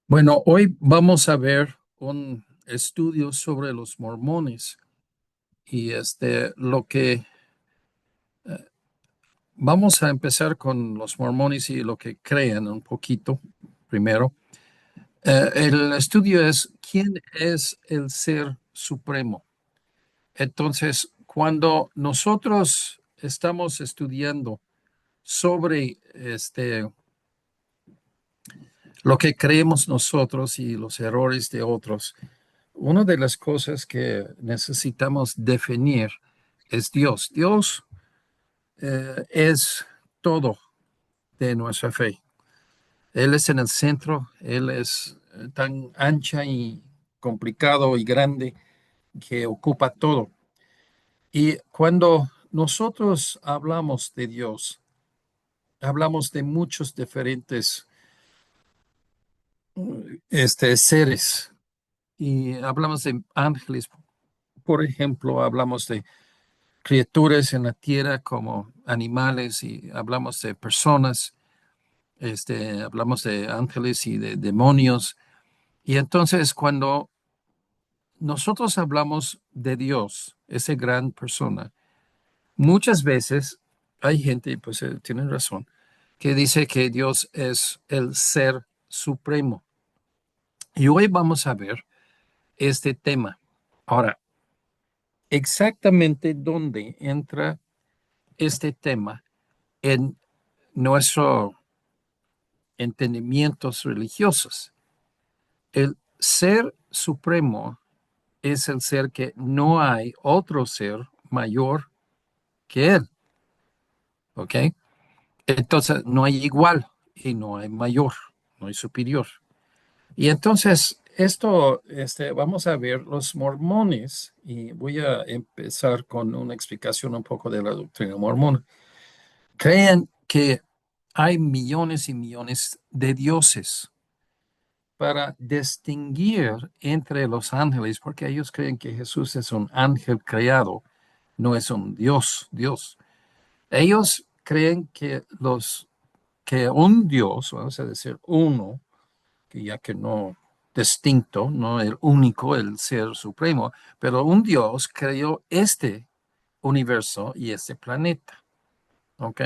Bueno, hoy vamos a ver un estudio sobre los mormones y lo que vamos a empezar con los mormones y lo que creen un poquito primero. El estudio es ¿quién es el ser supremo? Entonces, cuando nosotros estamos estudiando sobre lo que creemos nosotros y los errores de otros, una de las cosas que necesitamos definir es Dios. Dios es todo de nuestra fe. Él es en el centro, Él es tan ancha y complicado y grande que ocupa todo. Y cuando nosotros hablamos de Dios, hablamos de muchos diferentes seres y hablamos de ángeles. Por ejemplo, hablamos de criaturas en la tierra como animales y hablamos de personas, hablamos de ángeles y de demonios. Y entonces cuando nosotros hablamos de Dios, esa gran persona, muchas veces hay gente, y pues tienen razón, que dice que Dios es el ser supremo. Y hoy vamos a ver este tema. Ahora, exactamente dónde entra este tema en nuestro entendimientos religiosos. El ser supremo es el ser que no hay otro ser mayor que él, ¿ok? Entonces no hay igual y no hay mayor, no hay superior. Y entonces esto, vamos a ver los mormones y voy a empezar con una explicación un poco de la doctrina mormona. Creen que hay millones y millones de dioses para distinguir entre los ángeles, porque ellos creen que Jesús es un ángel creado, no es un Dios. Ellos creen que un Dios, vamos a decir uno, que ya que no distinto, no el único, el ser supremo, pero un Dios creó este universo y este planeta, ¿ok?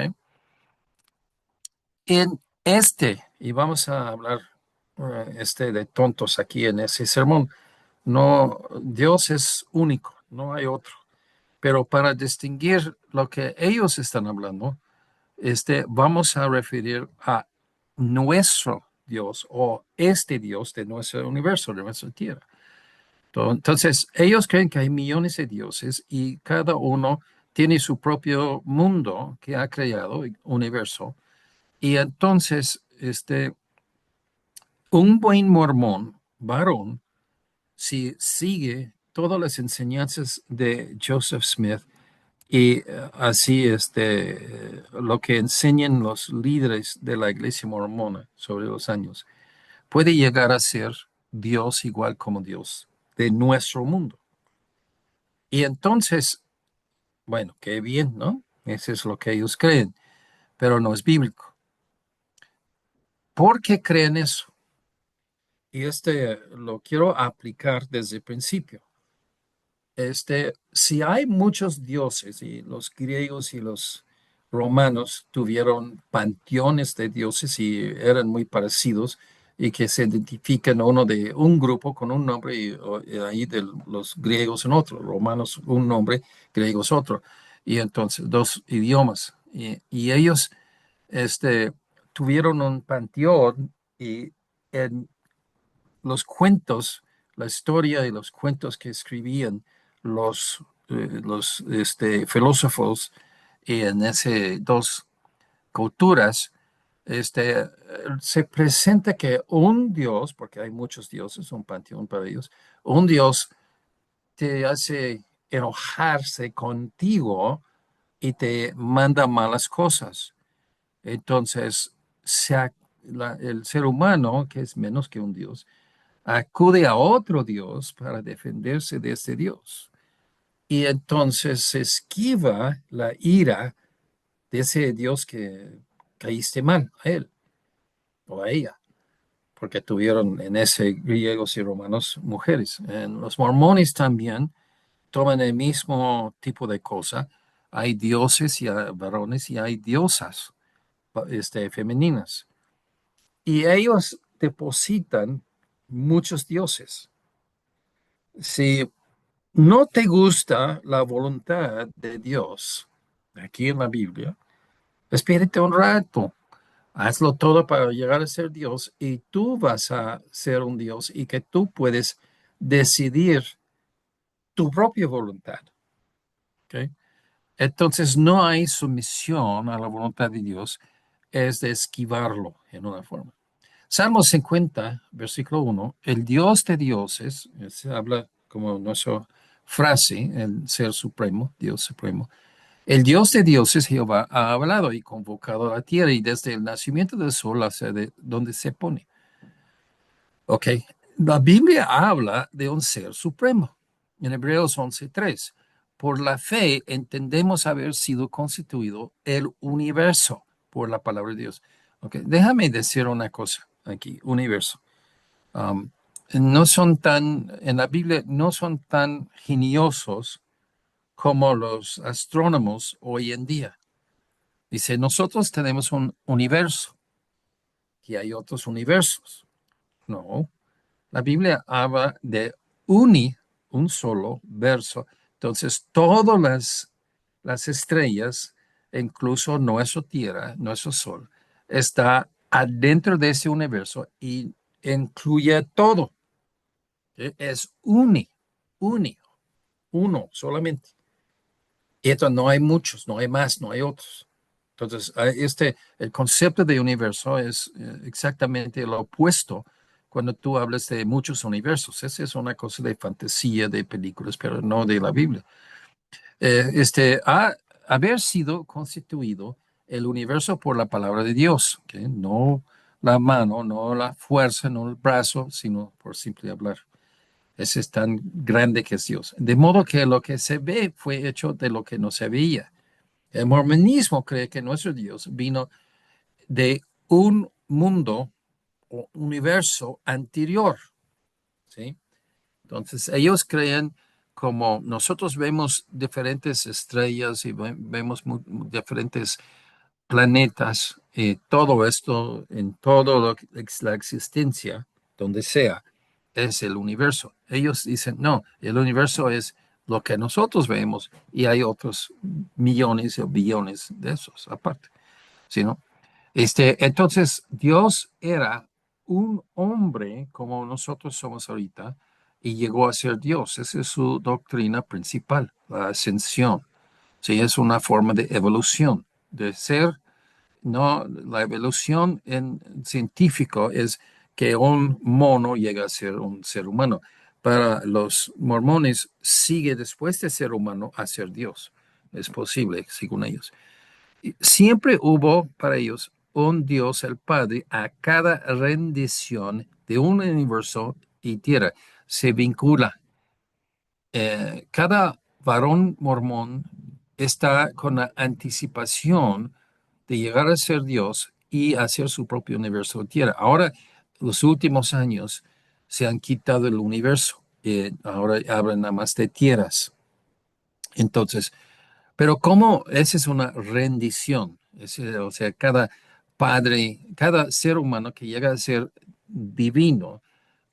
En y vamos a hablar de tontos aquí en ese sermón. No, Dios es único, no hay otro. Pero para distinguir lo que ellos están hablando, vamos a referir a nuestro Dios o este Dios de nuestro universo, de nuestra tierra. Entonces, ellos creen que hay millones de dioses y cada uno tiene su propio mundo que ha creado, universo. Y entonces, un buen mormón, varón, si sigue todas las enseñanzas de Joseph Smith y así lo que enseñan los líderes de la iglesia mormona sobre los años, puede llegar a ser Dios igual como Dios de nuestro mundo. Y entonces, bueno, qué bien, ¿no? Eso es lo que ellos creen, pero no es bíblico. ¿Por qué creen eso? Y lo quiero aplicar desde el principio. Si hay muchos dioses y los griegos y los romanos tuvieron panteones de dioses y eran muy parecidos y que se identifican uno de un grupo con un nombre y ahí de los griegos en otro, romanos un nombre, griegos otro, y entonces dos idiomas. Y ellos tuvieron un panteón y en los cuentos, la historia y los cuentos que escribían los filósofos en esas dos culturas, se presenta que un dios, porque hay muchos dioses, un panteón para ellos, un dios te hace enojarse contigo y te manda malas cosas. Entonces, el ser humano, que es menos que un dios, acude a otro Dios para defenderse de ese Dios. Y entonces se esquiva la ira de ese Dios que caíste mal a él o a ella. porque tuvieron en ese griegos y romanos mujeres. En los mormones también toman el mismo tipo de cosa. Hay dioses y hay varones y hay diosas femeninas. Y ellos depositan muchos dioses. Si no te gusta la voluntad de Dios, aquí en la Biblia, espérate un rato, hazlo todo para llegar a ser Dios y tú vas a ser un Dios y que tú puedes decidir tu propia voluntad. ¿Ok? Entonces no hay sumisión a la voluntad de Dios, es de esquivarlo en una forma. Salmo 50, versículo 1, el Dios de dioses, se habla como nuestra frase, el ser supremo, Dios supremo. El Dios de dioses, Jehová, ha hablado y convocado a la tierra y desde el nacimiento del sol hacia de donde se pone. Ok, la Biblia habla de un ser supremo. En Hebreos 11:3, por la fe entendemos haber sido constituido el universo por la palabra de Dios. Ok, déjame decir una cosa aquí, universo. Um, no son tan, en la Biblia no son tan geniosos como los astrónomos hoy en día. Dice, nosotros tenemos un universo y hay otros universos. No, la Biblia habla de un solo verso. Entonces, todas las estrellas, incluso nuestra Tierra, nuestro Sol, está adentro de ese universo y incluye todo. Es único, uno solamente. Y entonces no hay muchos, no hay más, no hay otros. Entonces, el concepto de universo es exactamente lo opuesto cuando tú hablas de muchos universos. Esa es una cosa de fantasía, de películas, pero no de la Biblia. Haber sido constituido el universo por la palabra de Dios, ¿ok? No la mano, no la fuerza, no el brazo, sino por simple hablar. Ese es tan grande que es Dios. De modo que lo que se ve fue hecho de lo que no se veía. El mormonismo cree que nuestro Dios vino de un mundo o universo anterior, ¿sí? Entonces, ellos creen como nosotros vemos diferentes estrellas y vemos diferentes planetas, todo esto en todo lo que es la existencia, donde sea, es el universo. Ellos dicen, no, el universo es lo que nosotros vemos y hay otros millones o billones de esos aparte, ¿sí, no? Entonces, Dios era un hombre como nosotros somos ahorita y llegó a ser Dios. Esa es su doctrina principal, la ascensión. Sí, es una forma de evolución, de ser. No, la evolución en científico es que un mono llega a ser un ser humano. Para los mormones, sigue después de ser humano a ser Dios. Es posible, según ellos. Siempre hubo para ellos un Dios, el Padre, a cada rendición de un universo y tierra. Se vincula. Cada varón mormón está con la anticipación de llegar a ser Dios y hacer su propio universo de tierra. Ahora, los últimos años se han quitado el universo. Ahora hablan nada más de tierras. Entonces, pero como esa es una rendición, o sea, cada padre, cada ser humano que llega a ser divino,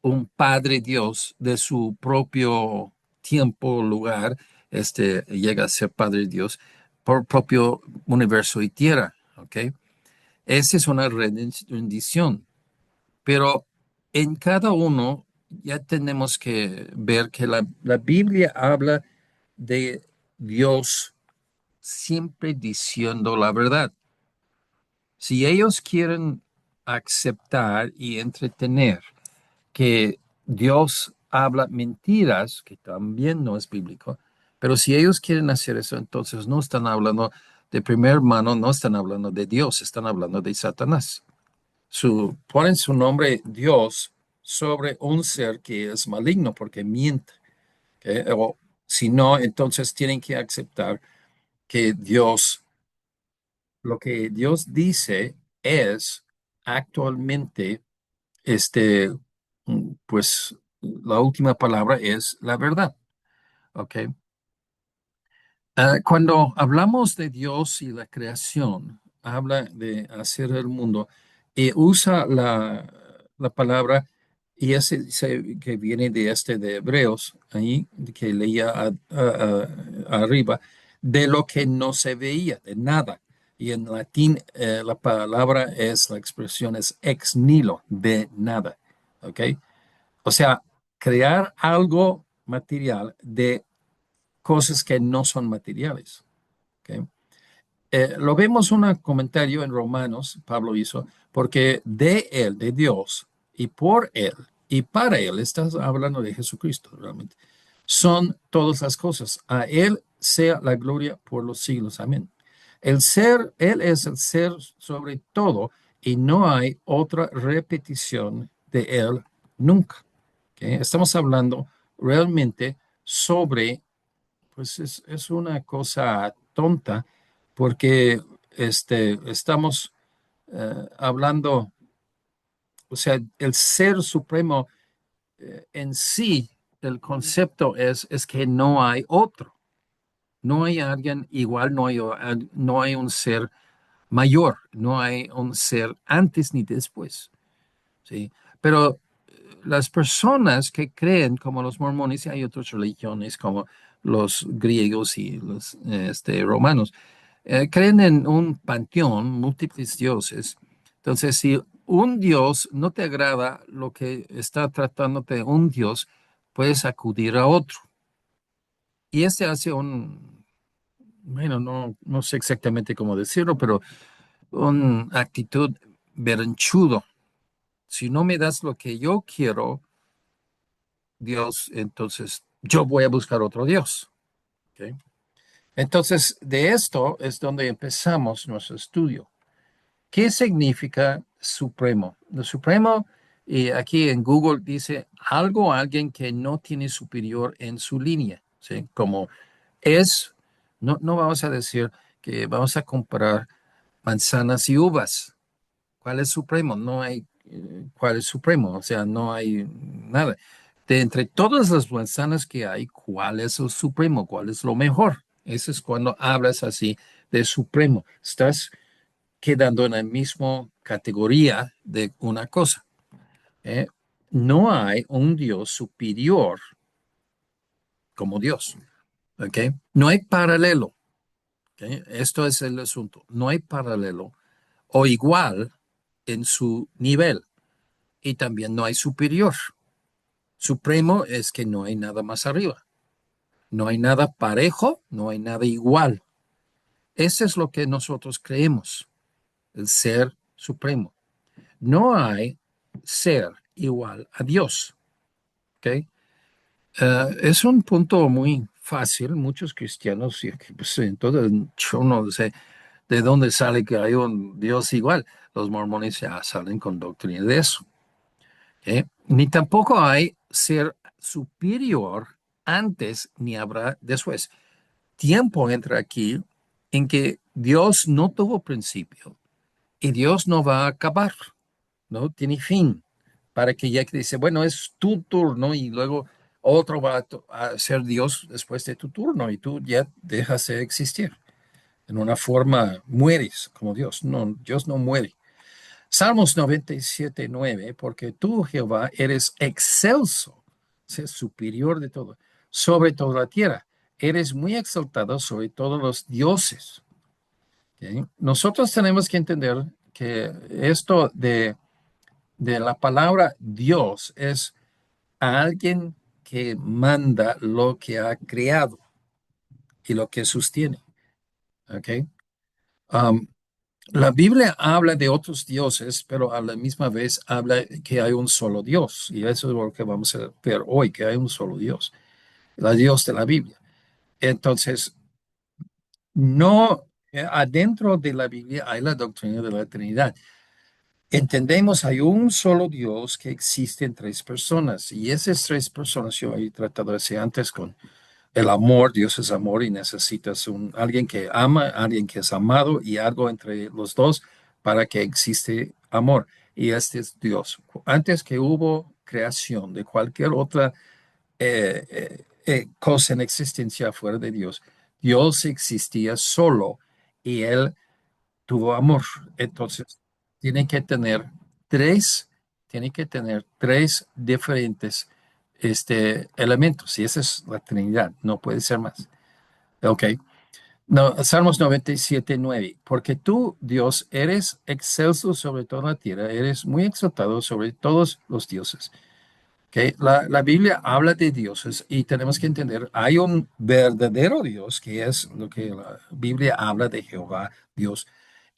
un padre Dios de su propio tiempo, lugar, llega a ser padre Dios por propio universo y tierra, ¿ok? Esa es una rendición, pero en cada uno ya tenemos que ver que la Biblia habla de Dios siempre diciendo la verdad. Si ellos quieren aceptar y entretener que Dios habla mentiras, que también no es bíblico, pero si ellos quieren hacer eso, entonces no están hablando de primer mano, no están hablando de Dios, están hablando de Satanás. Ponen su nombre Dios sobre un ser que es maligno porque miente. ¿Ok? O si no, entonces tienen que aceptar que Dios, lo que Dios dice es actualmente este, pues la última palabra es la verdad. ¿Ok? Cuando hablamos de Dios y la creación, habla de hacer el mundo y usa la palabra, y ese que viene de de Hebreos, ahí que leía arriba, de lo que no se veía, de nada. Y en latín la palabra es, la expresión es ex nihilo, de nada. ¿Ok? O sea, crear algo material de cosas que no son materiales. ¿Ok? Lo vemos un comentario en Romanos, Pablo hizo, porque de Él, de Dios, y por Él, y para Él, estás hablando de Jesucristo realmente, son todas las cosas. A Él sea la gloria por los siglos. Amén. El ser, Él es el ser sobre todo, y no hay otra repetición de Él nunca. ¿Ok? Estamos hablando realmente sobre, pues es una cosa tonta, porque estamos hablando, o sea, el ser supremo en sí, el concepto es que no hay otro, no hay alguien igual, no hay un ser mayor, no hay un ser antes ni después, ¿sí? Pero las personas que creen, como los mormones, y hay otras religiones como los griegos y los romanos, creen en un panteón, múltiples dioses. Entonces, si un dios no te agrada lo que está tratándote un dios, puedes acudir a otro. Y este hace bueno, no sé exactamente cómo decirlo, pero una actitud berrinchudo. Si no me das lo que yo quiero, Dios, entonces yo voy a buscar otro Dios. ¿Ok? Entonces, de esto es donde empezamos nuestro estudio. ¿Qué significa supremo? Lo supremo, y aquí en Google dice algo, alguien que no tiene superior en su línea, ¿sí? Como es, no vamos a decir que vamos a comparar manzanas y uvas. ¿Cuál es supremo? No hay cuál es supremo, o sea, no hay nada. De entre todas las manzanas que hay, ¿cuál es el supremo? ¿Cuál es lo mejor? Eso es cuando hablas así de supremo. Estás quedando en la misma categoría de una cosa. ¿Eh? No hay un Dios superior como Dios. ¿Ok? No hay paralelo. ¿Ok? Esto es el asunto. No hay paralelo o igual en su nivel. Y también no hay superior. Supremo es que no hay nada más arriba. No hay nada parejo, no hay nada igual. Eso es lo que nosotros creemos, el ser supremo. No hay ser igual a Dios. ¿Ok? Es un punto muy fácil. Muchos cristianos, y pues, entonces yo no sé de dónde sale que hay un Dios igual. Los mormones ya salen con doctrina de eso. ¿Ok? Ni tampoco hay ser superior antes ni habrá después. Tiempo entra aquí en que Dios no tuvo principio y Dios no va a acabar, ¿no? Tiene fin para que ya que dice, bueno, es tu turno y luego otro va a ser Dios después de tu turno y tú ya dejas de existir. En una forma mueres como Dios. No, Dios no muere. Salmos 97:9, porque tú, Jehová, eres excelso, es superior de todo, sobre toda la tierra. Eres muy exaltado sobre todos los dioses. ¿Ok? Nosotros tenemos que entender que esto de la palabra Dios es alguien que manda lo que ha creado y lo que sostiene. ¿Ok? Um, La Biblia habla de otros dioses, pero a la misma vez habla que hay un solo Dios. Y eso es lo que vamos a ver hoy, que hay un solo Dios, el Dios de la Biblia. Entonces, no, adentro de la Biblia hay la doctrina de la Trinidad. Entendemos, hay un solo Dios que existe en tres personas. Y esas tres personas, yo he tratado de decir antes con el amor, Dios es amor y necesitas alguien que ama, alguien que es amado y algo entre los dos para que existe amor. Y este es Dios. Antes que hubo creación de cualquier otra cosa en existencia fuera de Dios, Dios existía solo y Él tuvo amor. Entonces, tiene que tener tres, tiene que tener tres diferentes elementos. Y esa es la Trinidad, no puede ser más. Ok. No, Salmos 97:9. Porque tú, Dios, eres excelso sobre toda la tierra, eres muy exaltado sobre todos los dioses. ¿Ok? La Biblia habla de dioses y tenemos que entender, hay un verdadero Dios, que es lo que la Biblia habla de Jehová, Dios,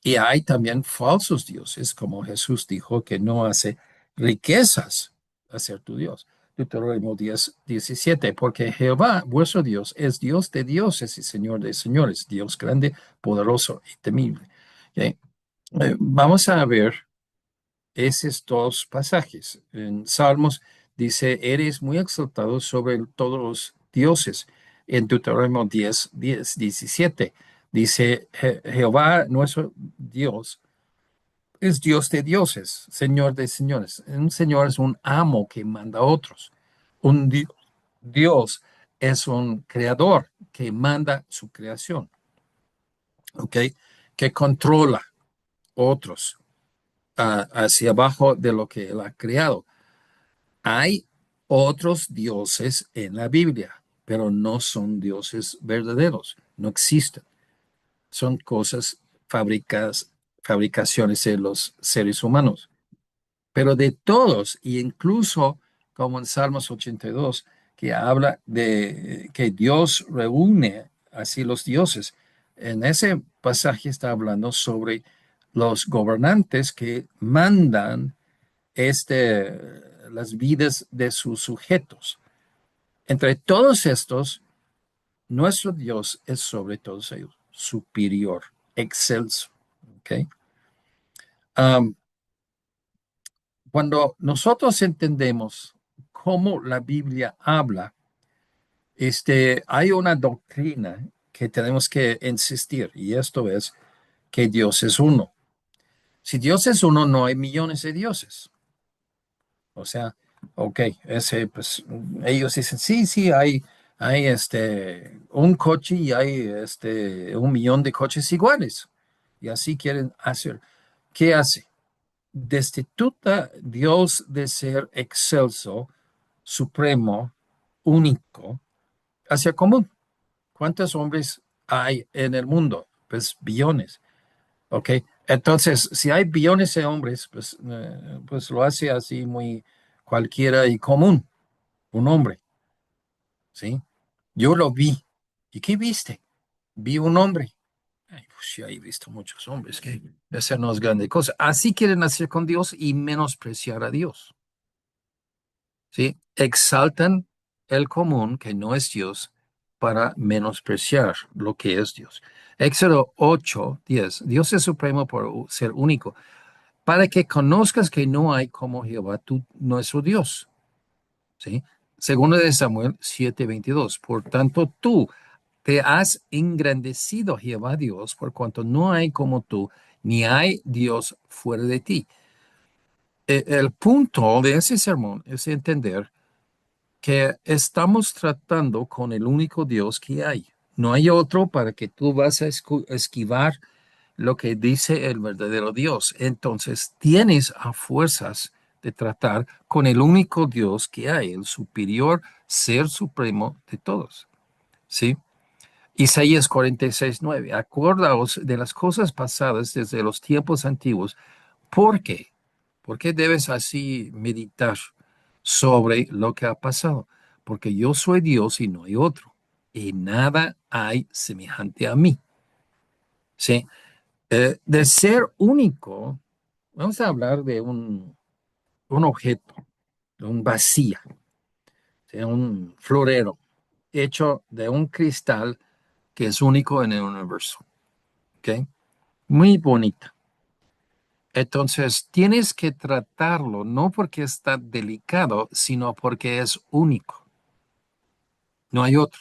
y hay también falsos dioses, como Jesús dijo, que no hace riquezas a ser tu Dios. Deuteronomio 10:17, porque Jehová, vuestro Dios, es Dios de dioses y Señor de señores, Dios grande, poderoso y temible. ¿Ok? Vamos a ver esos dos pasajes. En Salmos dice, eres muy exaltado sobre todos los dioses. En Deuteronomio 10:17 dice, Jehová, nuestro Dios, es Dios de dioses, Señor de señores. Un señor es un amo que manda a otros. Un Dios es un creador que manda su creación, ¿ok? Que controla otros hacia abajo de lo que él ha creado. Hay otros dioses en la Biblia, pero no son dioses verdaderos, no existen. Son cosas fabricaciones de los seres humanos. Pero de todos, e incluso como en Salmos 82, que habla de que Dios reúne así los dioses, en ese pasaje está hablando sobre los gobernantes que mandan las vidas de sus sujetos. Entre todos estos, nuestro Dios es sobre todos ellos, superior, excelso. ¿Ok? Um, Cuando nosotros entendemos cómo la Biblia habla, hay una doctrina que tenemos que insistir, y esto es que Dios es uno. Si Dios es uno, no hay millones de dioses. O sea, ok, pues, ellos dicen, sí, sí, hay un coche y hay un millón de coches iguales. Y así quieren hacer. ¿Qué hace? Destituta Dios de ser excelso, supremo, único, hacia común. ¿Cuántos hombres hay en el mundo? Pues billones. ¿Ok? Entonces, si hay billones de hombres, pues lo hace así muy cualquiera y común, un hombre, ¿sí? Yo lo vi. ¿Y qué viste? Vi un hombre. Ay, pues ya he visto muchos hombres que esa no es grande cosa. Así quieren hacer con Dios y menospreciar a Dios, ¿sí? Exaltan el común, que no es Dios, para menospreciar lo que es Dios. Éxodo 8:10. Dios es supremo por ser único, para que conozcas que no hay como Jehová, tú, nuestro Dios. ¿Sí? Segundo de Samuel 7:22. Por tanto, tú te has engrandecido, Jehová Dios, por cuanto no hay como tú, ni hay Dios fuera de ti. El punto de ese sermón es entender que estamos tratando con el único Dios que hay. No hay otro para que tú vas a esquivar lo que dice el verdadero Dios. Entonces tienes a fuerzas de tratar con el único Dios que hay, el superior ser supremo de todos. ¿Sí? Isaías 46:9. Acordaos de las cosas pasadas desde los tiempos antiguos. ¿Por qué? ¿Por qué debes así meditar sobre lo que ha pasado? Porque yo soy Dios y no hay otro, y nada hay semejante a mí. ¿Sí? De ser único, vamos a hablar de un objeto, de un vacía, de un florero, hecho de un cristal que es único en el universo. ¿Ok? Muy bonita. Entonces, tienes que tratarlo no porque está delicado, sino porque es único. No hay otro.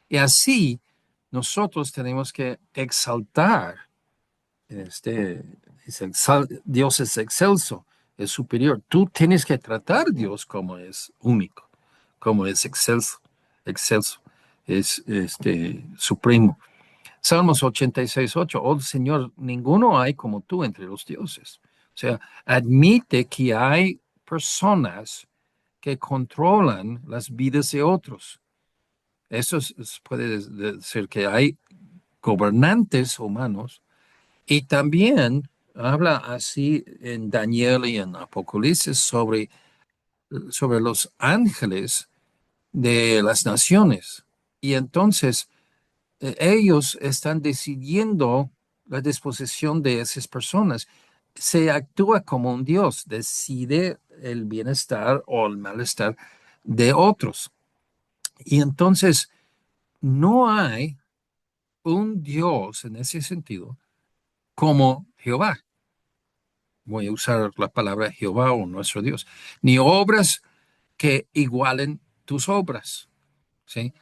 Y así nosotros tenemos que exaltar este, Dios es excelso, es superior. Tú tienes que tratar a Dios como es único, como es excelso, excelso, es supremo. Salmos 86:8. Oh Señor, ninguno hay como tú entre los dioses. O sea, admite que hay personas que controlan las vidas de otros. Eso puede decir que hay gobernantes humanos y también habla así en Daniel y en Apocalipsis sobre los ángeles de las naciones. Y entonces ellos están decidiendo la disposición de esas personas. Se actúa como un Dios, decide el bienestar o el malestar de otros. Y entonces no hay un Dios en ese sentido como Jehová. Voy a usar la palabra Jehová o nuestro Dios, ni obras que igualen tus obras, ¿sí?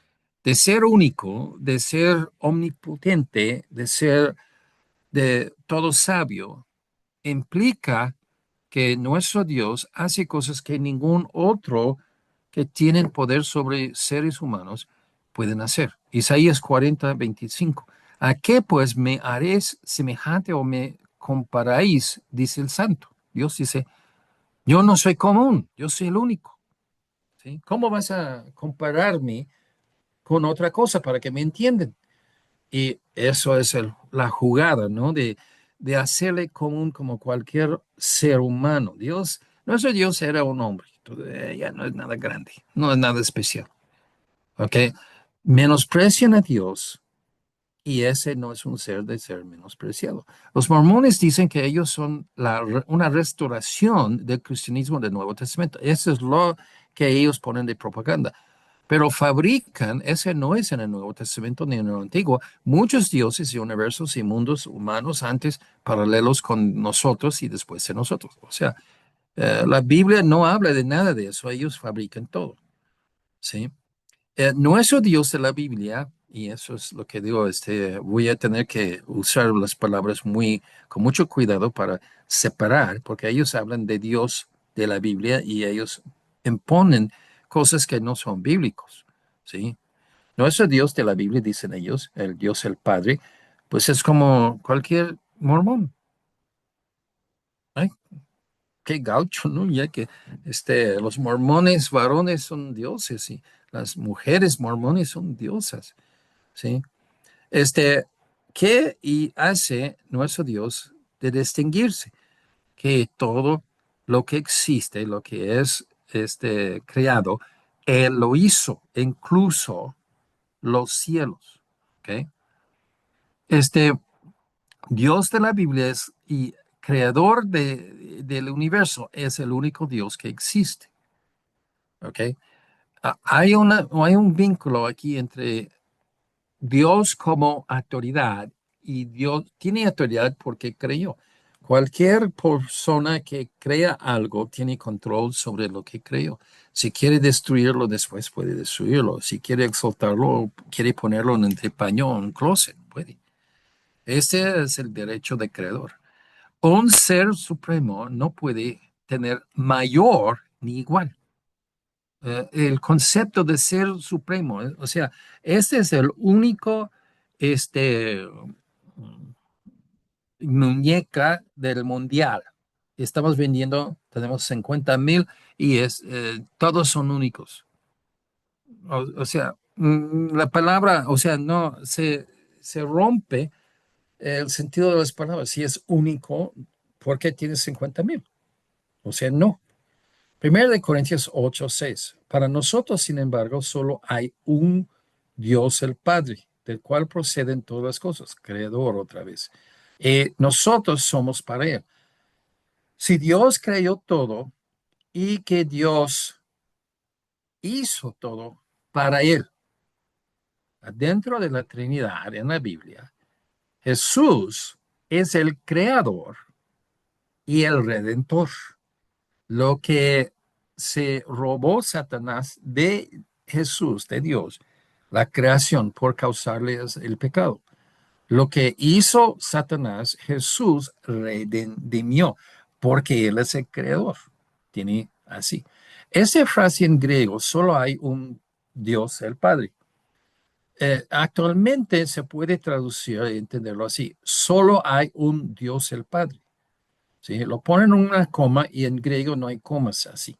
De ser único, de ser omnipotente, de ser de todo sabio, implica que nuestro Dios hace cosas que ningún otro que tienen poder sobre seres humanos pueden hacer. Isaías 40:25. ¿A qué pues me haréis semejante o me comparáis? Dice el santo. Dios dice, yo no soy común, yo soy el único. ¿Sí? ¿Cómo vas a compararme con otra cosa para que me entiendan? Y eso es la jugada, ¿no? De hacerle común como cualquier ser humano. Dios, nuestro Dios era un hombre, entonces, ya no es nada grande, no es nada especial, ¿ok? Menosprecian a Dios y ese no es un ser de ser menospreciado. Los mormones dicen que ellos son una restauración del cristianismo del Nuevo Testamento. Eso es lo que ellos ponen de propaganda. Pero fabrican, ese no es en el Nuevo Testamento ni en el Antiguo, muchos dioses y universos y mundos humanos antes paralelos con nosotros y después de nosotros. O sea, la Biblia no habla de nada de eso, ellos fabrican todo, ¿sí? Nuestro Dios de la Biblia, y eso es lo que digo, voy a tener que usar las palabras con mucho cuidado para separar, porque ellos hablan de Dios de la Biblia y ellos imponen cosas que no son bíblicos, ¿sí? Nuestro Dios de la Biblia, dicen ellos, el Dios el Padre, pues es como cualquier mormón. Ay, qué gaucho, ¿no? Ya que los mormones varones son dioses y las mujeres mormones son diosas, ¿sí? Este, ¿Qué y hace nuestro Dios de distinguirse? Que todo lo que existe, lo que es creado, Él lo hizo, incluso los cielos, ¿ok? Este Dios de la Biblia es y creador del universo es el único Dios que existe, ¿ok? Hay un vínculo aquí entre Dios como autoridad y Dios tiene autoridad porque creyó. Cualquier persona que crea algo tiene control sobre lo que creyó. Si quiere destruirlo, después puede destruirlo. Si quiere exaltarlo, quiere ponerlo en el paño o en un closet, puede. Ese es el derecho de creador. Un ser supremo no puede tener mayor ni igual. El concepto de ser supremo, o sea, este es el único este, muñeca del mundial. Estamos vendiendo, tenemos 50,000 y todos son únicos. O sea, la palabra, o sea, no, se rompe el sentido de las palabras. Si es único, ¿por qué tienes 50,000? O sea, no. Primero de Corintios 8:6. Para nosotros, sin embargo, solo hay un Dios el Padre, del cual proceden todas las cosas, creador otra vez. Nosotros somos para Él. Si Dios creó todo y que Dios hizo todo para Él, dentro de la Trinidad en la Biblia, Jesús es el creador y el redentor. Lo que se robó Satanás de Jesús, de Dios, la creación por causarles el pecado. Lo que hizo Satanás, Jesús redimió, porque Él es el creador. Tiene así. Esa frase en griego, solo hay un Dios, el Padre. Actualmente se puede traducir y entenderlo así. Solo hay un Dios, el Padre. ¿Sí? Lo ponen en una coma y en griego no hay comas así.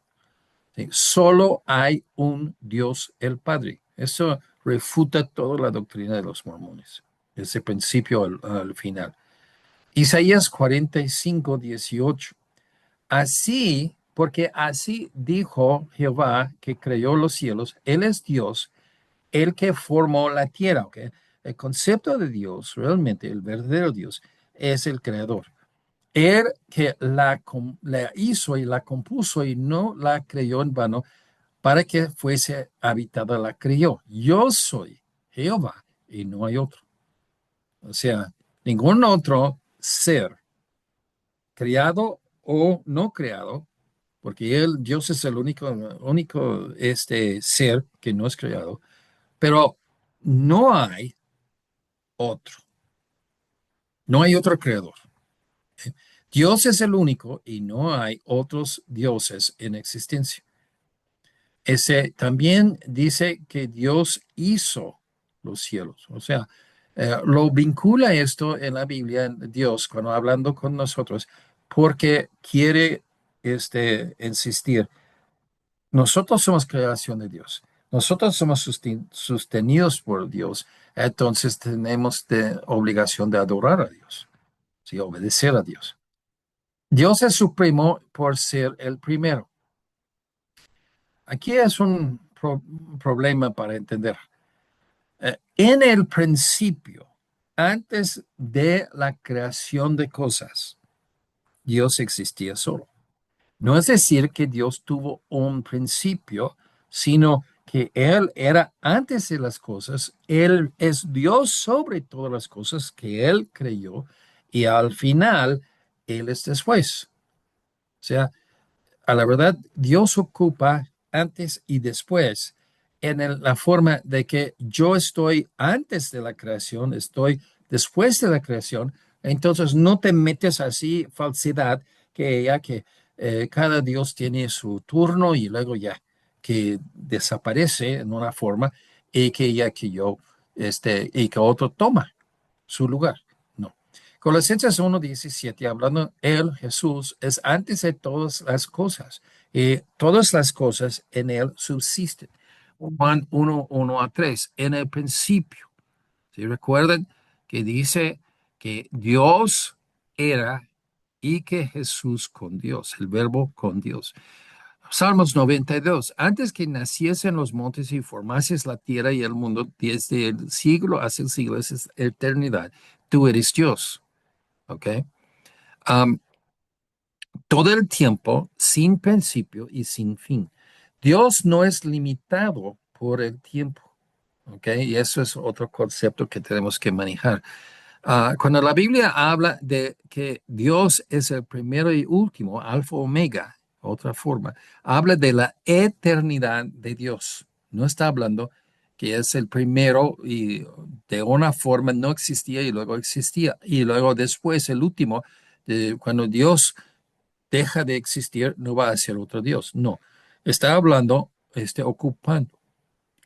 ¿Sí? Solo hay un Dios, el Padre. Eso refuta toda la doctrina de los mormones, ese principio al final. Isaías 45:18. Así, porque así dijo Jehová que creó los cielos, Él es Dios, el que formó la tierra. ¿Ok? El concepto de Dios, realmente el verdadero Dios, es el creador. Él que la hizo y la compuso y no la creyó en vano para que fuese habitada, la creyó. Yo soy Jehová y no hay otro. O sea, ningún otro ser, creado o no creado, porque Dios es el único ser que no es creado, pero no hay otro, no hay otro creador. Dios es el único y no hay otros dioses en existencia. Ese también dice que Dios hizo los cielos. O sea, lo vincula esto en la Biblia, en Dios, cuando hablando con nosotros, porque quiere insistir. Nosotros somos creación de Dios. Nosotros somos sostenidos por Dios. Entonces tenemos obligación de adorar a Dios, ¿sí? Obedecer a Dios. Dios es supremo por ser el primero. Aquí es un problema para entender. En el principio, antes de la creación de cosas, Dios existía solo. No es decir que Dios tuvo un principio, sino que Él era antes de las cosas, Él es Dios sobre todas las cosas que Él creyó y al final Él es después. O sea, a la verdad, Dios ocupa antes y después en la forma de que yo estoy antes de la creación, estoy después de la creación, entonces no te metes así falsedad que ya que cada Dios tiene su turno y luego ya que desaparece en una forma y que ya que yo, y que otro toma su lugar. No. Colosenses 1:17, hablando, Él, Jesús, es antes de todas las cosas, y todas las cosas en Él subsisten. Juan 1:1-3, en el principio. ¿Sí recuerdan que dice que Dios era y que Jesús con Dios, el verbo con Dios? Salmos 92. Antes que naciesen los montes y formases la tierra y el mundo, desde el siglo hasta el siglo, esa es eternidad, tú eres Dios. ¿Ok? Am, todo el tiempo, sin principio y sin fin. Dios no es limitado por el tiempo. ¿Ok? Y eso es otro concepto que tenemos que manejar. Cuando la Biblia habla de que Dios es el primero y último, alfa omega, otra forma, habla de la eternidad de Dios. No está hablando que es el primero y de una forma no existía y luego existía. Y luego después el último, cuando Dios deja de existir, no va a ser otro Dios. No, está hablando, ocupando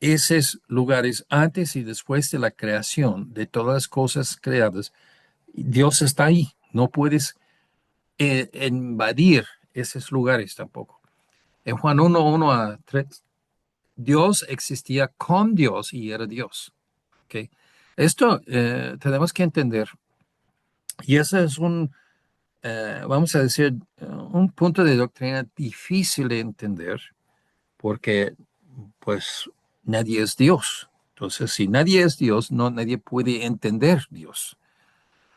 esos lugares antes y después de la creación de todas las cosas creadas. Dios está ahí. No puedes invadir esos lugares tampoco. En Juan 1:1-3, Dios existía con Dios y era Dios. ¿Ok? Esto tenemos que entender. Y ese es vamos a decir, un punto de doctrina difícil de entender porque pues nadie es Dios. Entonces, si nadie es Dios, no nadie puede entender Dios.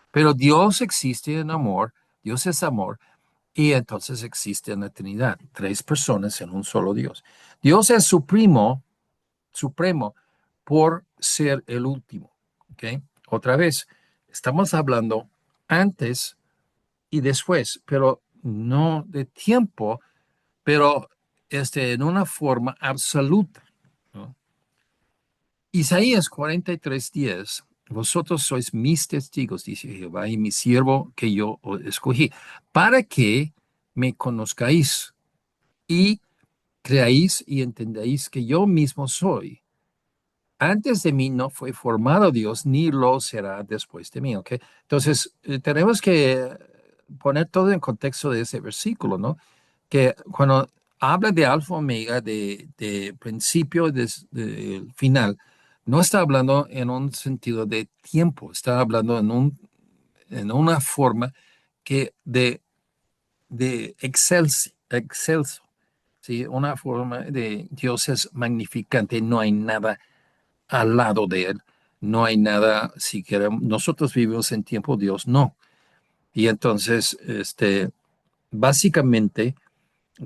Pero Dios existe en amor, Dios es amor, y entonces existe en la Trinidad, tres personas en un solo Dios. Dios es supremo por ser el último. ¿Ok? Otra vez, estamos hablando antes y después, pero no de tiempo, pero en una forma absoluta, ¿no? Isaías 43:10 Vosotros sois mis testigos, dice Jehová, y mi siervo que yo os escogí, para que me conozcáis y creáis y entendáis que yo mismo soy. Antes de mí no fue formado Dios, ni lo será después de mí, ¿ok? Entonces, tenemos que poner todo en contexto de ese versículo, ¿no? Que cuando habla de alfa omega, de principio y de final, no está hablando en un sentido de tiempo, está hablando en una forma que de excelso, ¿sí? Una forma de Dios es magnificante, no hay nada al lado de él. No hay nada, si queremos, nosotros vivimos en tiempo, Dios no. Y entonces, básicamente,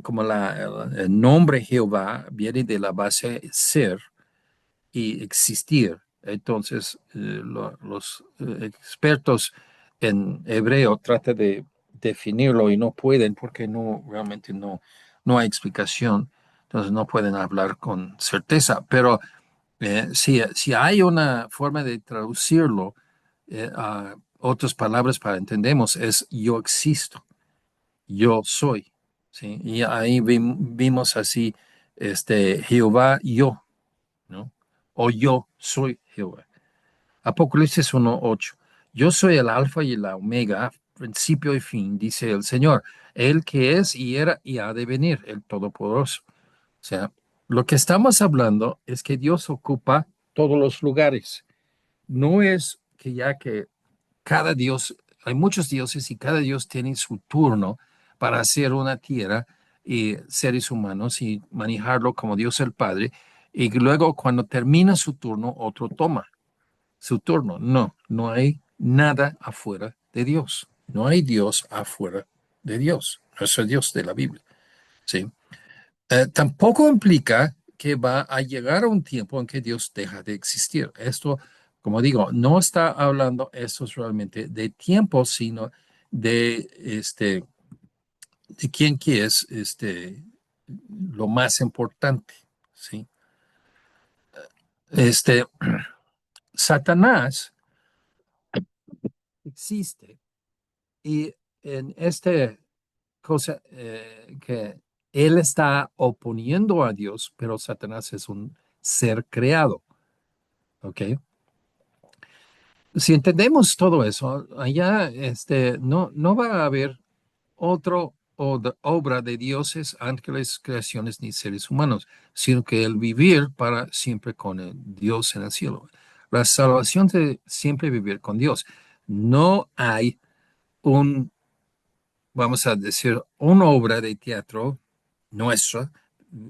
como el nombre Jehová viene de la base ser y existir, entonces los expertos en hebreo tratan de definirlo y no pueden porque no, realmente no hay explicación. Entonces no pueden hablar con certeza, pero si hay una forma de traducirlo a otras palabras para entendemos, es yo existo, yo soy, ¿sí? Y ahí vimos así, Jehová, yo, ¿no? O yo soy Jehová. Apocalipsis 1:8. Yo soy el alfa y la omega, principio y fin, dice el Señor, el que es y era y ha de venir, el Todopoderoso. O sea, lo que estamos hablando es que Dios ocupa todos los lugares. No es que ya que cada dios, hay muchos dioses y cada dios tiene su turno para hacer una tierra y seres humanos y manejarlo como Dios el Padre. Y luego cuando termina su turno, otro toma su turno. No, no hay nada afuera de Dios. No hay Dios afuera de Dios. No es el Dios de la Biblia. ¿Sí? Tampoco implica que va a llegar un tiempo en que Dios deja de existir. Esto, como digo, no está hablando esto es realmente de tiempo, sino de, de quién que es lo más importante. ¿Sí? Este, Satanás existe y en esta cosa que él está oponiendo a Dios, pero Satanás es un ser creado. ¿Ok? Si entendemos todo eso, allá no va a haber otra obra de dioses, ángeles, creaciones ni seres humanos, sino que el vivir para siempre con el Dios en el cielo. La salvación de siempre vivir con Dios. No hay un, vamos a decir, una obra de teatro nuestra,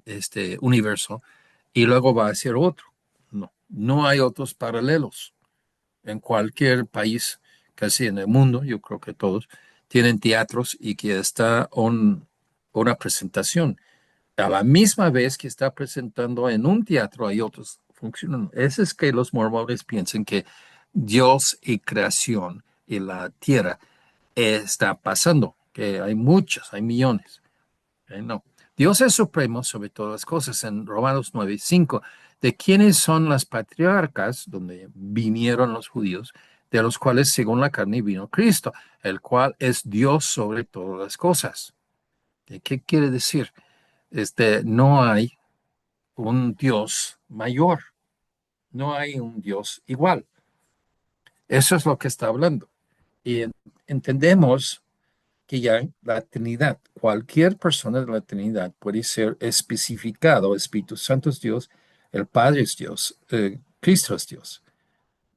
este universo, y luego va a ser otro. No, no hay otros paralelos en cualquier país, casi en el mundo, yo creo que todos, tienen teatros y que está una presentación. A la misma vez que está presentando en un teatro, hay otros funcionando. Eso es que los mormones piensan que Dios y creación y la tierra está pasando, que hay muchos, hay millones. No. Dios es supremo sobre todas las cosas. En Romanos 9:5, de quiénes son las patriarcas, donde vinieron los judíos, de los cuales según la carne vino Cristo, el cual es Dios sobre todas las cosas. ¿Qué quiere decir? No hay un Dios mayor, no hay un Dios igual. Eso es lo que está hablando. Y entendemos que ya la Trinidad, cualquier persona de la Trinidad puede ser especificado, Espíritu Santo es Dios, el Padre es Dios, Cristo es Dios,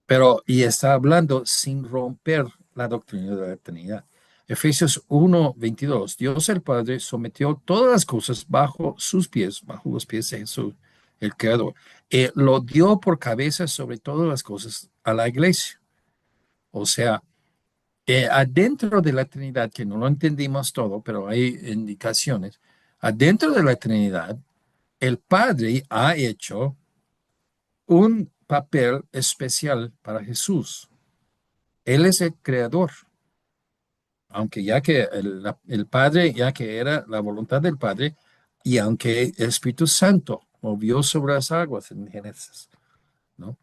pero y está hablando sin romper la doctrina de la Trinidad. Efesios 1:22, Dios el Padre sometió todas las cosas bajo sus pies, bajo los pies de Jesús, el Creador, lo dio por cabeza sobre todas las cosas a la iglesia. O sea, adentro de la Trinidad, que no lo entendimos todo, pero hay indicaciones, adentro de la Trinidad, el Padre ha hecho un papel especial para Jesús. Él es el creador, aunque ya que el Padre, ya que era la voluntad del Padre, y aunque el Espíritu Santo movió sobre las aguas en Génesis, ¿no?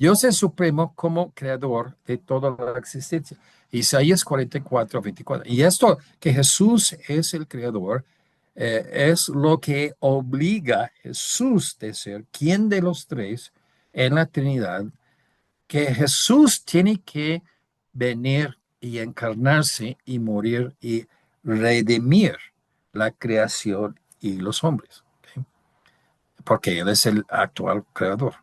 Dios es supremo como creador de toda la existencia. Isaías 44:24. Y esto que Jesús es el creador, es lo que obliga a Jesús de ser quien de los tres en la Trinidad, que Jesús tiene que venir y encarnarse y morir y redimir la creación y los hombres, ¿ok? Porque Él es el actual creador.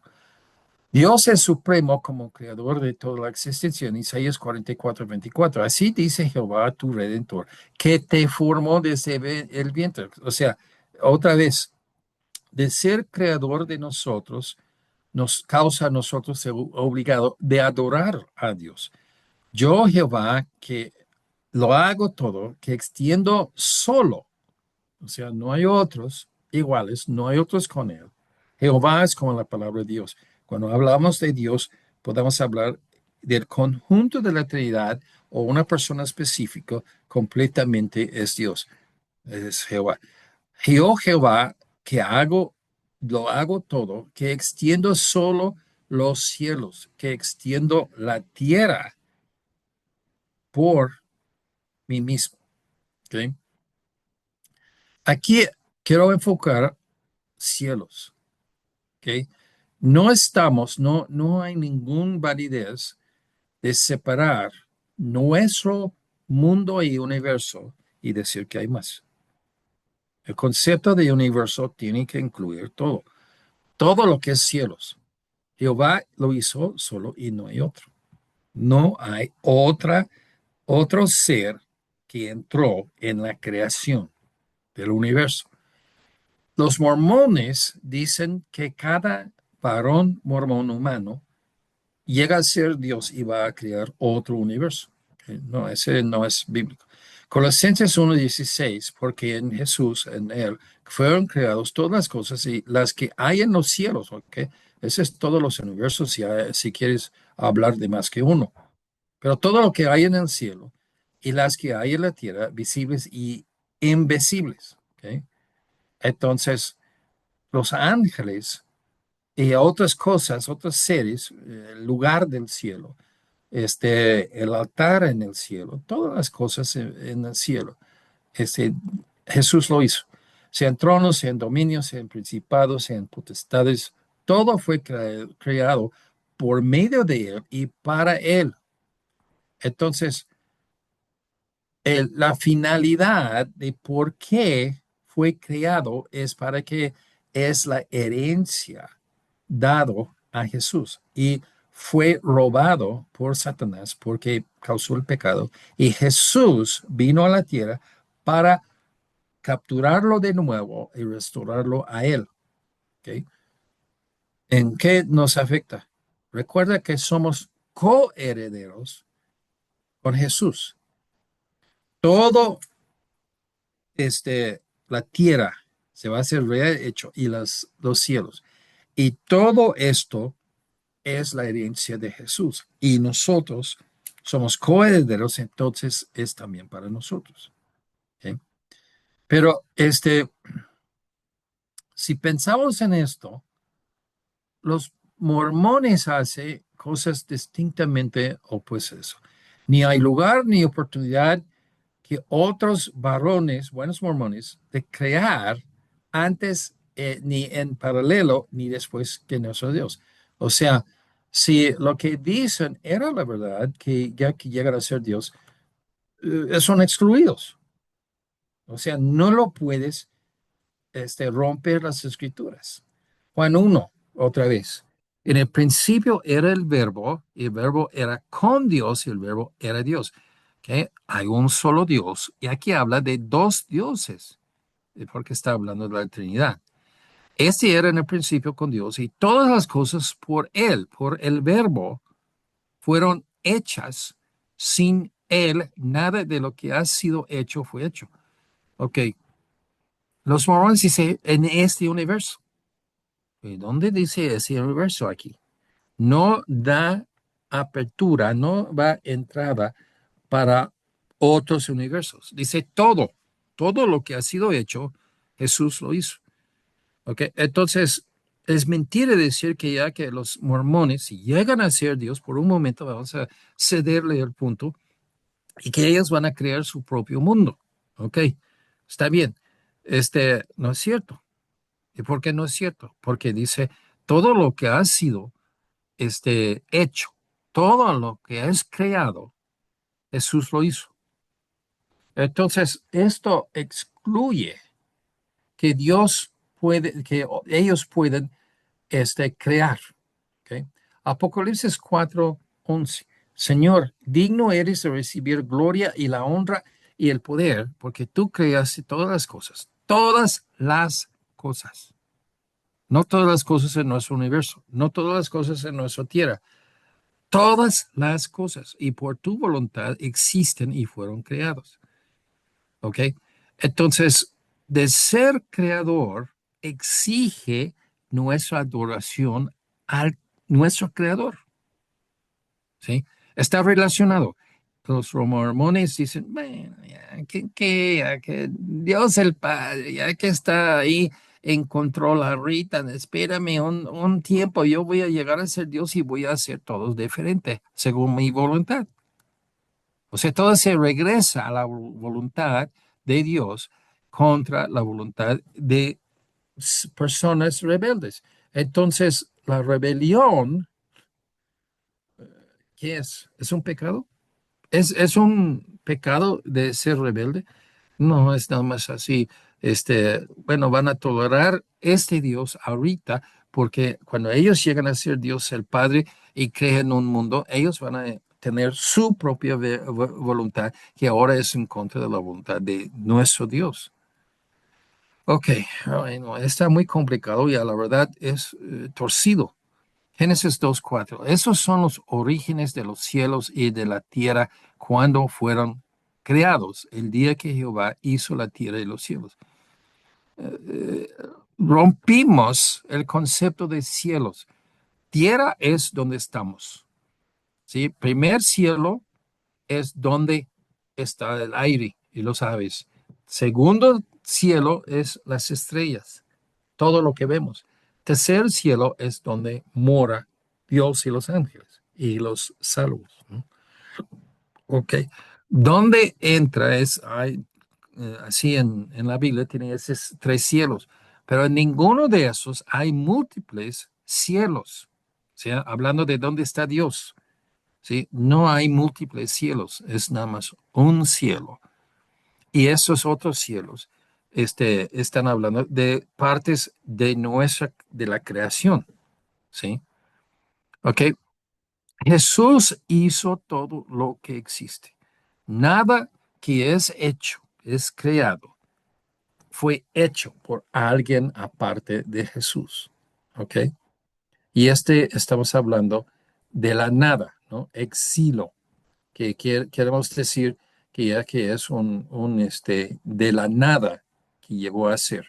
Dios es supremo como creador de toda la existencia en Isaías 44:24. Así dice Jehová, tu redentor, que te formó desde el vientre. O sea, otra vez, de ser creador de nosotros, nos causa a nosotros ser obligado de adorar a Dios. Yo, Jehová, que lo hago todo, que extiendo solo, o sea, no hay otros iguales, no hay otros con él. Jehová es como la palabra de Dios. Cuando hablamos de Dios, podemos hablar del conjunto de la Trinidad o una persona específica, completamente es Dios, es Jehová. Yo, Jehová, que hago, lo hago todo, que extiendo solo los cielos, que extiendo la tierra por mí mismo. ¿Ok? Aquí quiero enfocar cielos. ¿Ok? No hay ninguna validez de separar nuestro mundo y universo y decir que hay más. El concepto de universo tiene que incluir todo, todo lo que es cielos. Jehová lo hizo solo y no hay otro. No hay otro ser que entró en la creación del universo. Los mormones dicen que cada varón mormón humano llega a ser Dios y va a crear otro universo. ¿Ok? No, ese no es bíblico. Colosenses 1:16, porque en Jesús, en Él, fueron creadas todas las cosas y las que hay en los cielos. ¿Ok? Ese es todos los universos, si quieres hablar de más que uno. Pero todo lo que hay en el cielo y las que hay en la tierra, visibles y invisibles. ¿Ok? Entonces, los ángeles y otras cosas, otros seres, el lugar del cielo, el altar en el cielo, todas las cosas en el cielo, este, Jesús lo hizo. Sean tronos, sean dominios, sean principados, sean potestades, todo fue creado por medio de Él y para Él. Entonces, la finalidad de por qué fue creado es para que es la herencia dado a Jesús y fue robado por Satanás porque causó el pecado y Jesús vino a la tierra para capturarlo de nuevo y restaurarlo a él. ¿Ok? ¿En qué nos afecta? Recuerda que somos coherederos con Jesús. Todo la tierra se va a hacer rehecho y los cielos. Y todo esto es la herencia de Jesús. Y nosotros somos coherederos, entonces es también para nosotros. ¿Ok? Pero si pensamos en esto, los mormones hacen cosas distintamente opuestas. Ni hay lugar ni oportunidad que otros varones, buenos mormones, de crear antes, ni en paralelo, ni después que nuestro Dios. O sea, si lo que dicen era la verdad, que ya que llegan a ser Dios, son excluidos. O sea, no lo puedes romper las escrituras. Juan 1, otra vez. En el principio era el verbo, y el verbo era con Dios, y el verbo era Dios. ¿Ok? Hay un solo Dios, y aquí habla de dos dioses, porque está hablando de la Trinidad. Este era en el principio con Dios, y todas las cosas por Él, por el verbo, fueron hechas. Sin Él, nada de lo que ha sido hecho fue hecho. Ok, los mormones dicen en este universo. ¿Y dónde dice ese universo aquí? No da apertura, no va entrada para otros universos. Dice todo lo que ha sido hecho, Jesús lo hizo. ¿Ok? Entonces, Es mentira decir que ya que los mormones, si llegan a ser Dios, por un momento vamos a cederle el punto y que ellos van a crear su propio mundo. Ok, está bien. No es cierto. ¿Y por qué no es cierto? Porque dice, todo lo que ha sido hecho, todo lo que es creado, Jesús lo hizo. Entonces, esto excluye que Dios puede, que ellos pueden crear. ¿Ok? Apocalipsis 4:11. Señor, digno eres de recibir gloria y la honra y el poder, porque tú creaste todas las cosas. No todas las cosas en nuestro universo, no todas las cosas en nuestra tierra, todas las cosas, y por tu voluntad existen y fueron creados. ¿Ok? Entonces, de ser creador exige nuestra adoración al nuestro creador. ¿Sí? Está relacionado. Los mormones dicen, bueno, ya que Dios el Padre, ya que está ahí en control ahorita, espérame un tiempo, yo voy a llegar a ser Dios y voy a hacer todo diferente, según mi voluntad. O sea, todo se regresa a la voluntad de Dios contra la voluntad de personas rebeldes. Entonces, la rebelión, ¿qué es? ¿Es un pecado? ¿Es un pecado de ser rebelde? No, es nada más así. Bueno, van a tolerar este Dios ahorita, porque cuando ellos llegan a ser Dios el Padre y crean un mundo, ellos van a tener su propia voluntad, que ahora es en contra de la voluntad de nuestro Dios. Ok, bueno, está muy complicado y a la verdad es torcido. Génesis 2:4. Esos son los orígenes de los cielos y de la tierra cuando fueron creados, el día que Jehová hizo la tierra y los cielos. Rompimos el concepto de cielos. Tierra es donde estamos. ¿Sí? Primer cielo es donde está el aire y los aves. Segundo cielo es las estrellas, todo lo que vemos. Tercer cielo es donde mora Dios y los ángeles y los salvos, ¿no? Ok. ¿Dónde entra? Así en la Biblia tiene esos tres cielos, pero en ninguno de esos hay múltiples cielos. O sea, hablando de dónde está Dios, ¿sí? No hay múltiples cielos, es nada más un cielo. Y esos otros cielos están hablando de partes de la creación, ¿sí? Ok, Jesús hizo todo lo que existe. Nada que es hecho, es creado, fue hecho por alguien aparte de Jesús, ¿ok? Y estamos hablando de la nada, ¿no? Exilo, que queremos decir que ya que es de la nada que llegó a ser.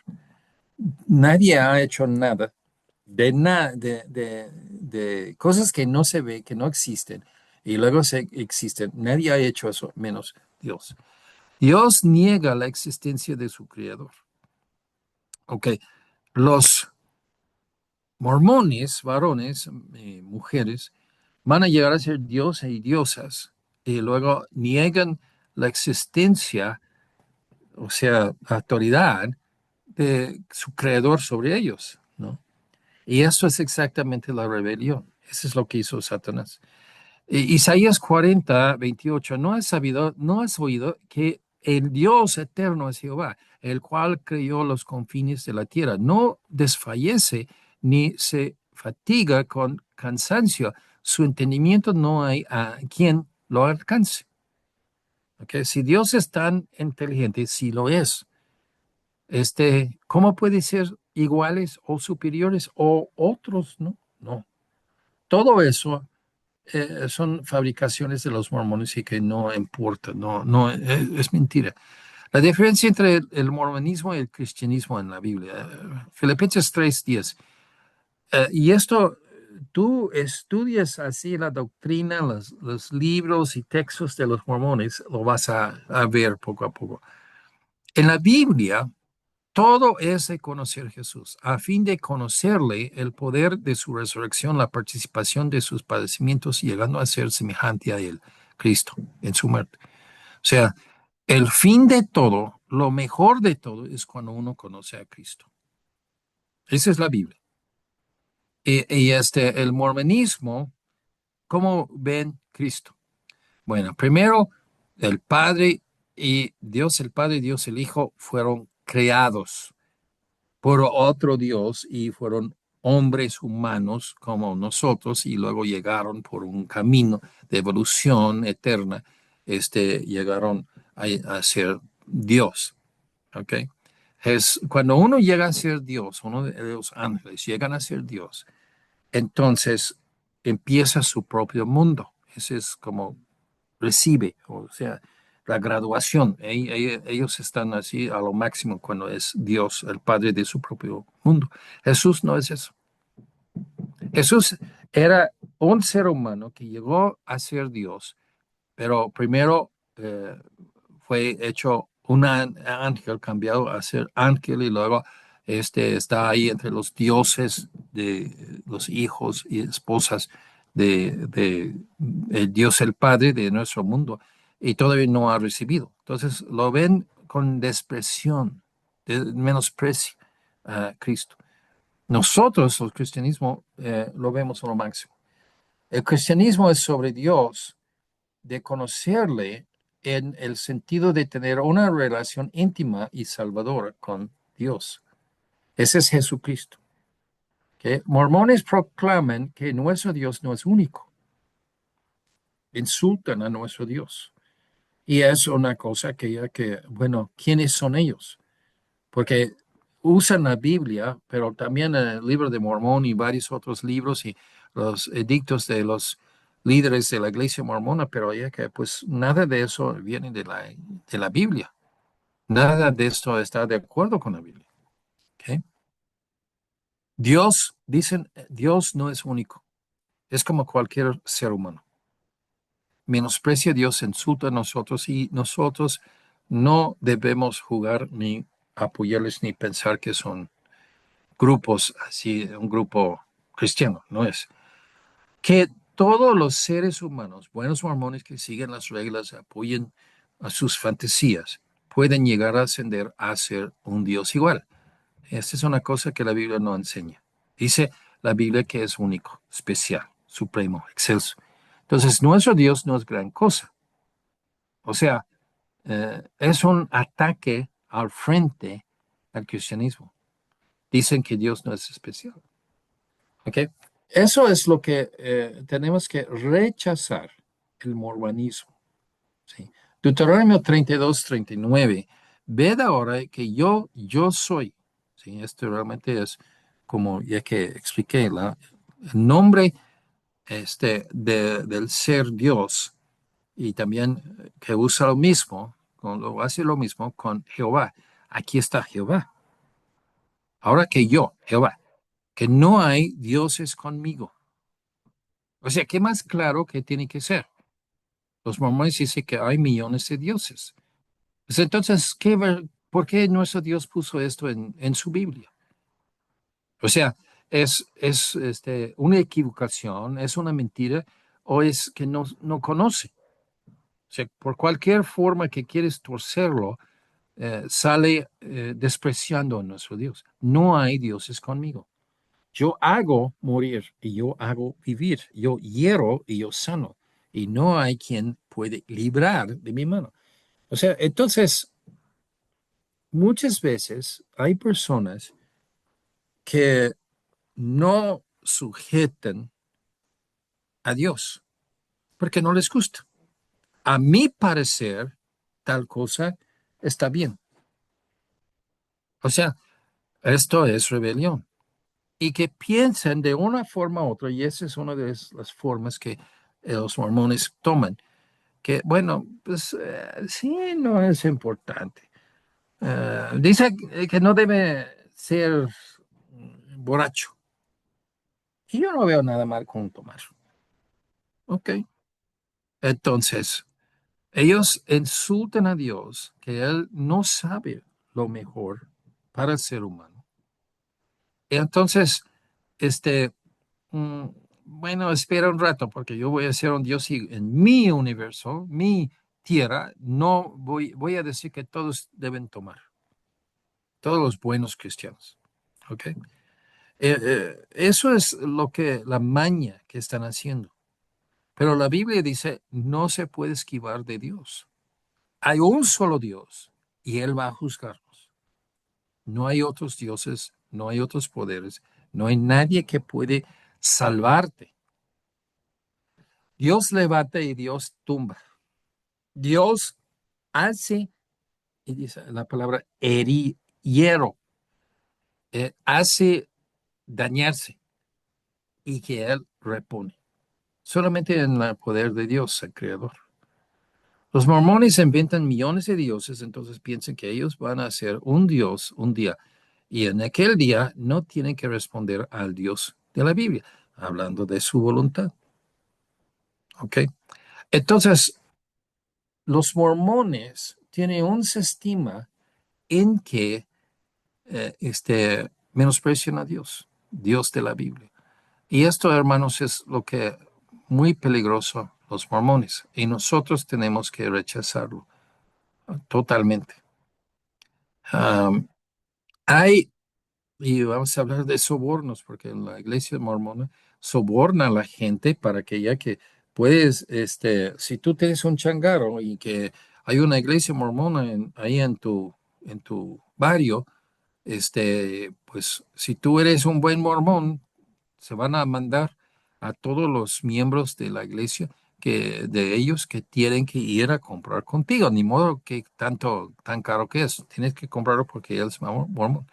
Nadie ha hecho nada de cosas que no se ve, que no existen, y luego se existen. Nadie ha hecho eso menos Dios. Dios niega la existencia de su creador. Ok, los mormones, varones, mujeres, van a llegar a ser dioses y diosas, y luego niegan la existencia, o sea, autoridad de su creador sobre ellos, ¿no? Y eso es exactamente la rebelión. Eso es lo que hizo Satanás. Isaías 40:28. No has oído que el Dios eterno es Jehová, el cual creó los confines de la tierra. No desfallece ni se fatiga con cansancio. Su entendimiento no hay a quien lo alcance. ¿Ok? Si Dios es tan inteligente, si lo es, ¿cómo puede ser iguales o superiores o otros? No, no. Todo eso son fabricaciones de los mormones y que no importa, no, no, es mentira. La diferencia entre el mormonismo y el cristianismo en la Biblia, Filipenses 3:10, y esto, tú estudias así la doctrina, los libros y textos de los mormones, lo vas a ver poco a poco. En la Biblia, Todo es de conocer a Jesús, a fin de conocerle el poder de su resurrección, la participación de sus padecimientos, llegando a ser semejante a él, Cristo, en su muerte. O sea, el fin de todo, lo mejor de todo, es cuando uno conoce a Cristo. Esa es la Biblia. El mormonismo, ¿cómo ven Cristo? Bueno, primero, el Padre y Dios el Padre y Dios el Hijo fueron creados por otro Dios y fueron hombres humanos como nosotros y luego llegaron por un camino de evolución eterna, llegaron a ser Dios, ¿ok? Cuando uno llega a ser Dios, uno de los ángeles llegan a ser Dios, entonces empieza su propio mundo. Ese es como recibe, o sea, la graduación. Ellos están así a lo máximo cuando es Dios, el Padre de su propio mundo. Jesús no es eso. Jesús era un ser humano que llegó a ser Dios, pero primero fue hecho un ángel, cambiado a ser ángel y luego está ahí entre los dioses de los hijos y esposas de el Dios el Padre de nuestro mundo y todavía no ha recibido. Entonces lo ven con despreciación, menosprecio a Cristo. Nosotros, el cristianismo, lo vemos a lo máximo. El cristianismo es sobre Dios, de conocerle en el sentido de tener una relación íntima y salvadora con Dios. Ese es Jesucristo. ¿Ok? Mormones proclaman que nuestro Dios no es único. Insultan a nuestro Dios. Y es una cosa bueno, ¿quiénes son ellos? Porque usan la Biblia, pero también el libro de Mormón y varios otros libros y los edictos de los líderes de la iglesia mormona, pero ya que pues nada de eso viene de la Biblia. Nada de esto está de acuerdo con la Biblia. ¿Ok? Dios, dicen, Dios no es único. Es como cualquier ser humano. Menosprecia a Dios, insulta a nosotros y nosotros no debemos jugar ni apoyarles ni pensar que son grupos, así, un grupo cristiano, no es. Que todos los seres humanos, buenos mormones que siguen las reglas, apoyen a sus fantasías, pueden llegar a ascender a ser un Dios igual. Esta es una cosa que la Biblia no enseña. Dice la Biblia que es único, especial, supremo, excelso. Entonces, nuestro Dios no es gran cosa. O sea, es un ataque al frente al cristianismo. Dicen que Dios no es especial. ¿Ok? Eso es lo que tenemos que rechazar, el mormonismo. ¿Sí? Deuteronomio 32, 39. Ved ahora que yo soy. ¿Sí? Esto realmente es como ya que expliqué, el nombre del ser Dios y también que usa lo mismo, lo hace lo mismo con Jehová. Aquí está Jehová. Ahora que yo, Jehová, que no hay dioses conmigo. O sea, ¿qué más claro que tiene que ser? Los mormones dicen que hay millones de dioses. Pues entonces, ¿por qué nuestro Dios puso esto en su Biblia? O sea, es una equivocación, es una mentira, o es que no conoce. O sea, por cualquier forma que quieres torcerlo, sale despreciando a nuestro Dios. No hay dioses conmigo. Yo hago morir y yo hago vivir. Yo hiero y yo sano. Y no hay quien puede librar de mi mano. O sea, entonces, muchas veces hay personas que no sujetan a Dios porque no les gusta. A mi parecer, tal cosa está bien. O sea, esto es rebelión. Y que piensen de una forma u otra, y esa es una de las formas que los mormones toman, que bueno, pues sí, no es importante. Dice que no debe ser borracho. Y yo no veo nada mal con tomar. Ok. Entonces, ellos insultan a Dios, que Él no sabe lo mejor para el ser humano. Entonces, este, mm, bueno, espera un rato porque yo voy a ser un Dios y en mi universo, mi tierra, no voy a decir que todos deben tomar, todos los buenos cristianos. ¿Ok? Eso es lo que la maña que están haciendo. Pero la Biblia dice, no se puede esquivar de Dios. Hay un solo Dios y Él va a juzgarnos. No hay otros dioses, no hay otros poderes, no hay nadie que puede salvarte. Dios levanta y Dios tumba. Dios hace, y dice la palabra hiero, hace dañarse y que Él repone. Solamente en el poder de Dios, el Creador. Los mormones inventan millones de dioses, entonces piensan que ellos van a ser un dios un día. Y en aquel día no tienen que responder al Dios de la Biblia, hablando de su voluntad. ¿Ok? Entonces, los mormones tienen un sistema en que menosprecian a Dios, Dios de la Biblia. Y esto, hermanos, es lo que muy peligroso los mormones. Y nosotros tenemos que rechazarlo totalmente. Um, hay, y vamos a hablar de sobornos, porque en la iglesia mormona soborna a la gente para que ya que puedes, si tú tienes un changaro y que hay una iglesia mormona ahí en tu barrio, pues si tú eres un buen mormón, se van a mandar a todos los miembros de la iglesia que de ellos que tienen que ir a comprar contigo, ni modo que tan caro que es, tienes que comprarlo porque él es mormón.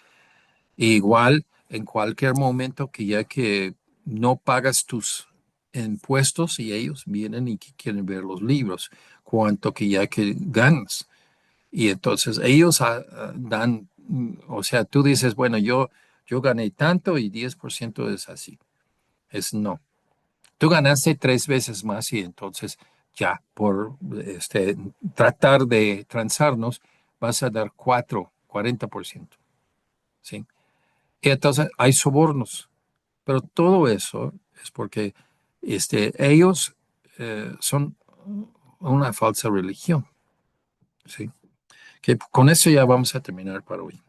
Igual en cualquier momento que ya que no pagas tus impuestos y ellos vienen y que quieren ver los libros, cuanto que ya que ganas. Y entonces ellos dan, o sea, tú dices, bueno, yo gané tanto y 10% es así. Es no. Tú ganaste 3 veces más y entonces ya por tratar de transarnos vas a dar 40%. ¿Sí? Y entonces hay sobornos, pero todo eso es porque ellos son una falsa religión. ¿Sí? Que con eso ya vamos a terminar para hoy.